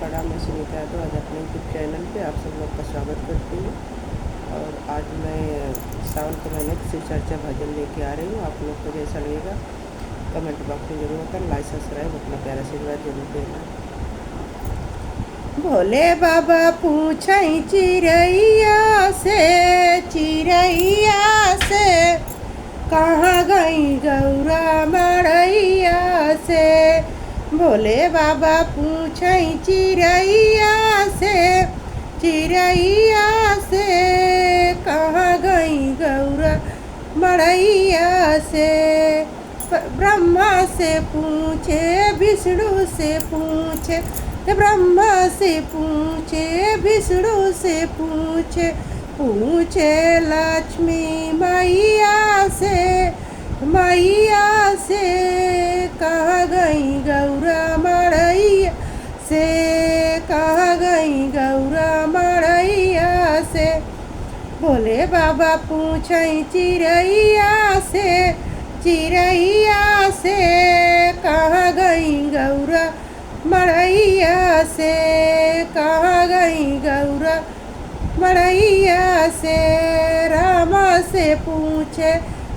प्रणाम। मैं सुनीता यादव आज अपने यूट्यूब चैनल पे आप सब लोग का स्वागत करती हूँ। और आज मैं सावन के महीने की शिव चर्चा भजन लेके आ रही हूँ। आप लोग को जैसा लगेगा कमेंट बॉक्स में जरूर कर, लाइक सब्सक्राइब अपना प्यारा आशीर्वाद जरूर देना। भोले बाबा पूछई चिरैया से कहाँ गई गौरा मड़ैया से। भोले बाबा पूछई चिरैया से कहाँ गई गौरा मड़ैया से। ब्रह्मा से पूछे विष्णु से पूछे, ब्रह्मा से पूछे विष्णु से पूछे लक्ष्मी मैया से कहाँ गई गौरा मड़ैया से, कहाँ गई गौरा मड़ैया से। भोले बाबा पूछई चिरैया से कहाँ गई गौरा मड़ैया से, कहाँ गई गौरा मड़ैया से। रामा से पूछे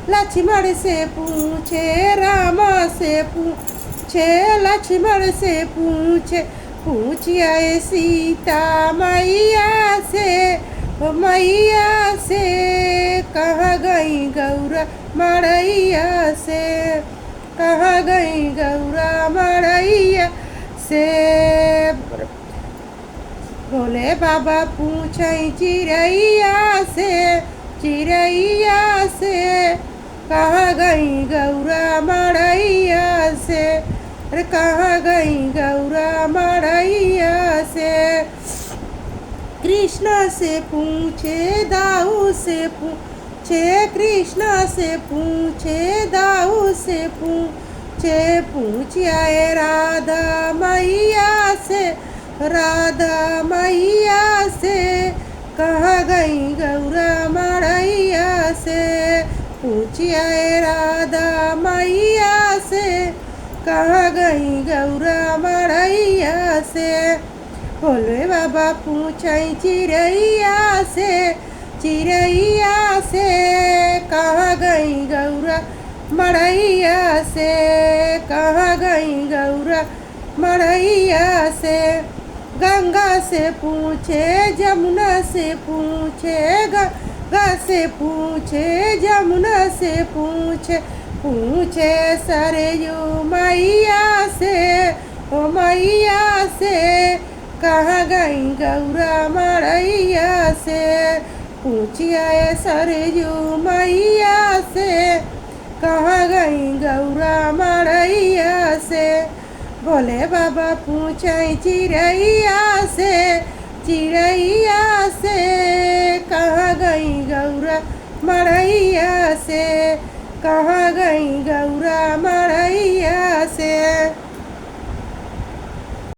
लक्ष्मण से पूछे, रामा से पूछे लक्ष्मण से पूछिए सीता मैया से कहाँ गई गौरा मड़ैया से, कहाँ गई गौरा मड़ैया से। भोले बाबा पूछई चिरैया से कहाँ गई गौरा मड़ैया से, अरे कहाँ गई गौरा मड़ैया से। कृष्ण से पूछे दाऊ से पूछे, कृष्ण से पूछे दाऊ से पूछिए राधा मैया से कहाँ गई गौरा मड़ैया से। पूछिए राधा मैया से कहाँ गई गौरा मड़ैया से। भोले बाबा पूछई चिरैया से कहाँ गई गौरा मड़ैया से, कहाँ गई गौरा मड़ैया से। गंगा से पूछे जमुना से पूछे, गंगा से पूछे जमुना से पूछे सरयू मैया से, ओ मैया से कहाँ गई गौरा मड़ैया से। पूछिए सरयू मैया से कहाँ गई गौरा मड़ैया से। भोले बाबा पूछई चिरैया से कहाँ गई गौरा मड़ैया से, कहाँ गई गौरा मड़ैया से।